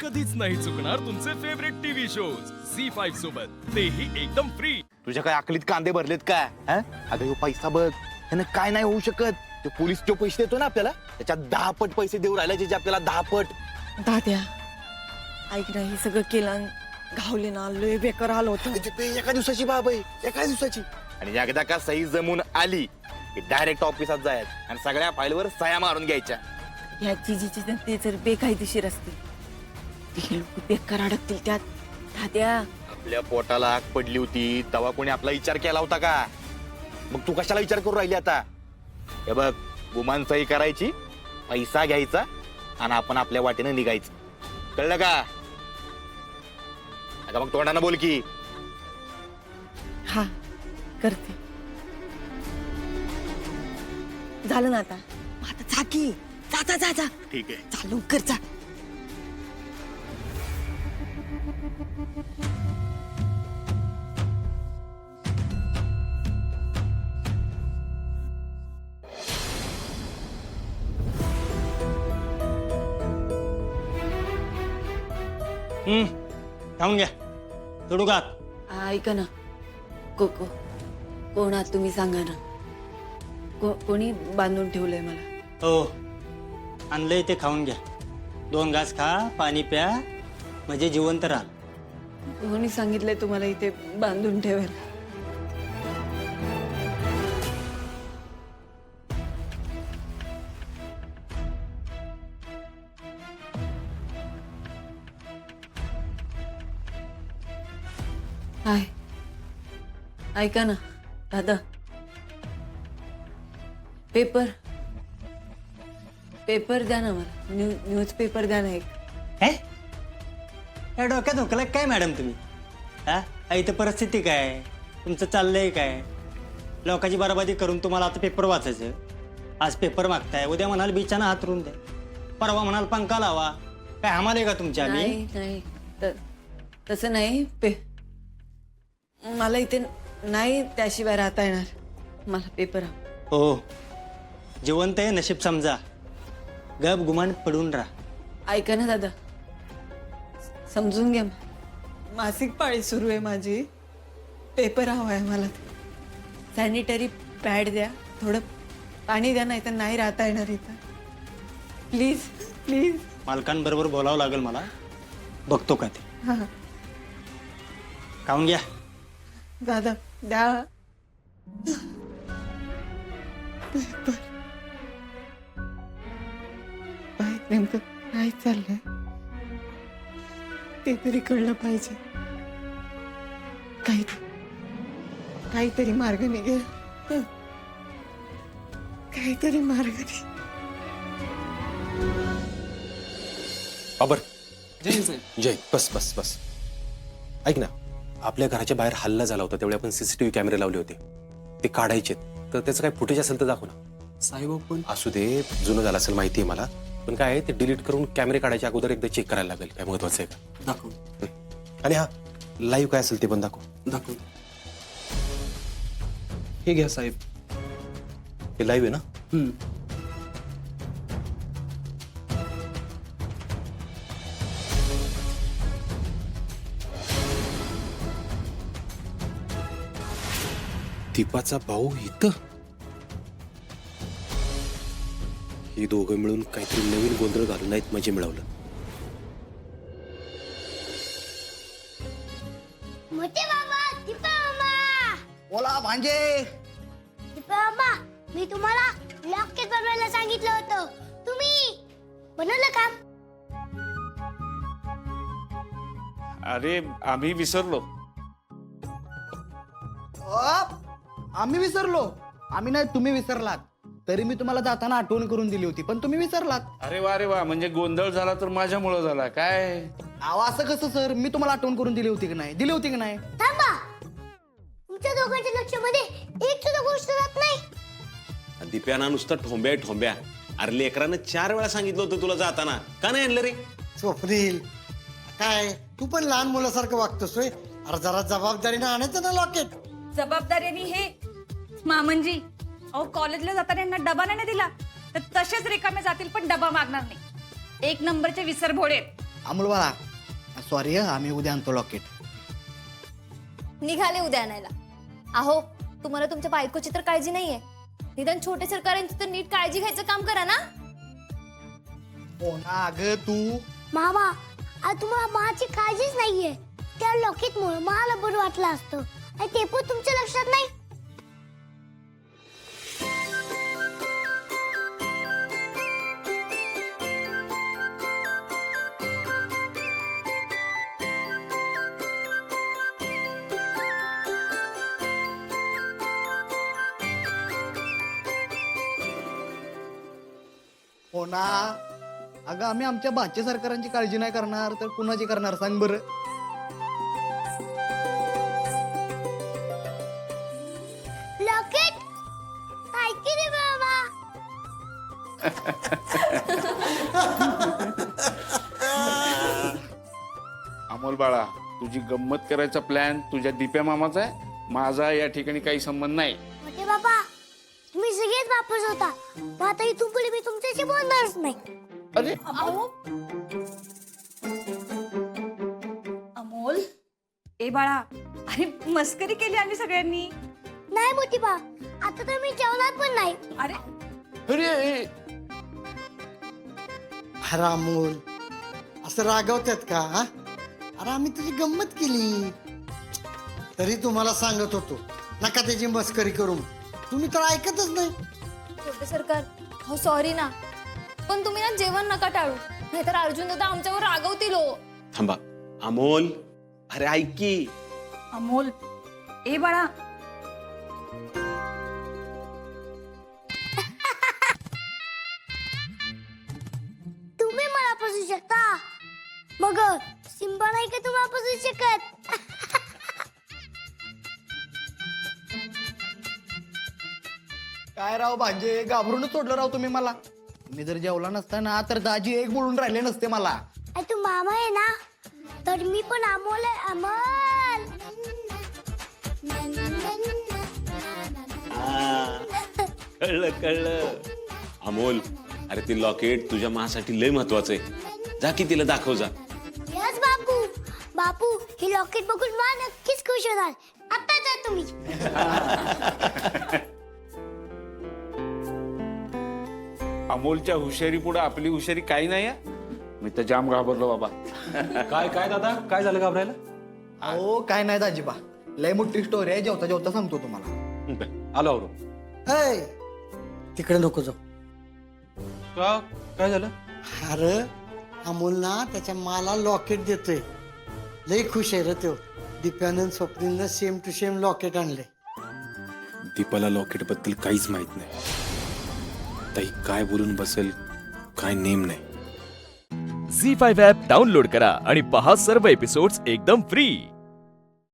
कधीच नाही चुकणार तुमचे फेवरेट टीव्ही शोज झी5 सोबत, तेही एकदम फ्री. तुझ्या काय अकलीत कांदे भरलेत काय? अगं ह्यो पैसा बघ, ह्यानं काय नाही होऊ शकत. तो पोलीस जो पैसे देतो ना आपल्याला, त्याच्यात 10 पट पैसे देऊ राहिले, जे आपल्याला 10 पट. दाद्या ऐक ना, हे सगळं केलं घावले ना, लय बेकार हाल होतं. एका दिवसाची बाब आहे, एका दिवसाची. आणि एकदा का सही जमून आली की डायरेक्ट ऑफिसात जायचं आणि सगळ्या फाईलवर सह्या मारून घ्यायच्या. ह्या चीजीचे ते जर बेकायदेशीर असतील, ते लोक बेकार अडकतील त्यात. दाद्या आपल्या पोटाला आग पडली होती तेव्हा कोणी आपला विचार केला होता का? मग तू कशाला विचार करू राहिली आता? हे बघ, गुमान सही करायची, पैसा घ्यायचा आणि आपण आपल्या वाटेनं निघायचं. कळलं का? आता मग तोंडानं बोल की. हा करते. झालं ना आता? आता जा की, जा जा जा जा. ठीक आहे. जा लवकर जा. खाऊन घ्या. सोडू का? ऐका ना, कोको कोण आहात तुम्ही सांगा ना. कोणी बांधून ठेवलंय मला? हो, आणलंय ते खाऊन घ्या. 2 घास खा, पाणी प्या, म्हणजे जिवंत राहा. कोणी सांगितलंय तुम्हाला इथे बांधून ठेवायला? हाय, ऐका ना दादा, पेपर द्या ना मला. न्यूज पेपर द्या ना एक. हे या डोक्यात हुकलाय काय मॅडम तुम्ही? हा, इथं परिस्थिती काय, तुमचं चाललंय काय? लोकांची बरबादी करून तुम्हाला आता पेपर वाचायचं. आज पेपर मागताय, उद्या म्हणाल बिचाना हातरून द्या, परवा म्हणाल पंखा लावा. काय आम्हाला का तुमच्या? नाही नाही, तसं नाही. मला इथे नाही त्याशिवाय राहता येणार. मला पेपर हवा. हो, जिवंत आहे नशीब समजा, गप गुमान पडून राहा. ऐका ना दादा, समजून घ्या. मासिक पाळी सुरू आहे माझी. पेपर हवा आहे मला. सॅनिटरी पॅड द्या, थोडं पाणी द्या, नाही तर नाही राहता येणार इथं. Please please. मालकांबरोबर बोलावं लागेल मला, बघतो का ते. हां खाऊन घ्या. दादा द्या. नेमकं काय चाललंय ते तरी कळलं पाहिजे. काहीतरी मार्ग निघेल. काहीतरी मार्ग निघेल. बाबर, जय, बस बस बस. ऐक ना, आपल्या घराच्या बाहेर हल्ला झाला होता, त्यावेळी आपण सीसीटीव्ही कॅमेरे लावले होते, ते काढायचे. तर त्याचं काय फुटेज असेल तर दाखव ना. साहेब पण असू दे, जुनं झालं असेल माहिती आहे मला, पण काय आहे ते डिलीट करून कॅमेरे काढायच्या अगोदर एकदा चेक करायला लागेल, काय महत्वाचं आहे का. दाखव आणि हा लाईव्ह काय असेल ते पण दाखव. दाखव. हे घ्या साहेब. हे लाईव्ह आहे ना? दीपाचा भाऊ इथं. ही दोघं मिळून काहीतरी नवीन गोंधळ घालून नाहीत म्हणजे मिळवलं. मोठे बाबा, दीपा मामा. बोला भांजे. दीपा मामा, मी तुम्हाला लॉकेट बनवायला सांगितलं होतं, तुम्ही बनवलं का? अरे आम्ही विसरलो. आम्ही विसरलो? आम्ही नाही, तुम्ही विसरलात. तरी मी तुम्हाला जाताना आठवण करून दिली होती, पण तुम्ही विसरलात. अरे वा, म्हणजे गोंधळ झाला तर माझ्यामुळे झाला काय? अहो असं कसं सर, मी तुम्हाला आठवण करून दिली होती की नाही? दिली होती की नाही? थांबा, तुमच्या दोघांच्या लक्षामध्ये एक सुद्धा गोष्ट राहत नाही. दिप्याना नुसतं ठोंब्या. अरे लेकरानं 4 वेळा सांगितलं होतं तुला जाताना, का नाही आणलं रे? स्वप्नील, काय तू पण लहान मुलासारखं वागतोस? अरे जरा जबाबदारीने आणायचं ना लॉकेट. जबाबदारीने हे मामनजी, अहो कॉलेजला जाताना यांना डबा नाही दिला तर तसेच रिकामे जातील, पण डबा मागणार नाही. 1 नंबरचे विसरभोळे. अमोल बाळा सॉरी आम्ही उद्या आणतो लॉकेट. निघाले उद्या आणायला. अहो तुम्हाला तुमच्या बायकोची तर काळजी नाहीये. निदान छोटे सरकारांची तर नीट काळजी घ्यायचं काम करा ना. हो ना अगं तू. मामा आज तुम्हाला माझी काळजीच नाहीये. त्या लॉकेट मुळे मला बरं वाटलं असतं आणि ते पण तुमच्या लक्षात नाही. हो ना अगं आम्ही आमच्या भाचे सरकारांची काळजी नाही करणार तर कुणाची करणार सांग बरं. लॉकेट काय केले बाबा. अमोल बाळा तुझी गंमत करायचा प्लॅन तुझ्या दिप्या मामाचा आहे. माझा या ठिकाणी काही संबंध नाही. मोठे बाबा तुम्ही सगळेच वापस होता. मग आता इथून पुढे मी तुमच्याशी बोलणारच नाही. अरे अमोल ए बाळा, अरे मस्करी केली आम्ही सगळ्यांनी. नाही मोठी बा आता तर मी जेवणात पण नाही. अरे अरे अरे अमोल असं रागवतात का हा? अरे आम्ही तुझी गंमत केली तरी तुम्हाला सांगत होतो नका त्याची मस्करी करू. तुम्ही तर ऐकतच नाही. छोटे सरकार हो सॉरी ना पण तुम्ही ना जेवण नका टाळू नाहीतर अर्जुन दादा आमच्यावर रागवतील हो. थांबा अमोल, अरे ऐक की. अमोल ए बाळा, तुम्ही मला फसू शकता मग सिम्बा नाही का तुम्हाला फसू शकत. काय राव भांजे घाबरूनच सोडलं राव तुम्ही मला. मी जर जेवला नसता ना तर दाजी एक बोलून राहिले नसते मला. तू मामा आहे ना तर मी पण अमोल आहे. अमोल कळलं कळलं. अमोल अरे ती लॉकेट तुझ्या मासाठी लय महत्वाचं आहे. जा की तिला दाखव जा. यस बापू. बापू ही लॉकेट बघून मला नक्कीच खुश होणार. आता जा तुम्ही. अमोलच्या हुशारी पुढे आपली हुशारी काही नाही आहे. मी तर जाम घाबरलो बाबा. काय काय दादा काय झालं घाबरायला? अहो काय नाही दाजीबा लय मोठी स्टोरी आहे. जेवता जेवता सांगतो तुम्हाला. आलो आवरो. ऐ, तिकडे नको जाऊ. का काय झालं? अरे अमोल ना त्याच्या माला लॉकेट देतोय. लय खुश आहे रे तो. दिप्यानंद स्वप्नीलनं सेम टू सेम लॉकेट आणले. दीपाला लॉकेट बद्दल काहीच माहित नाही. ताई काय बोलून बसेल काय नेम नाही. झी5 ॲप डाउनलोड करा आणि पहा सर्व एपिसोड्स एकदम फ्री.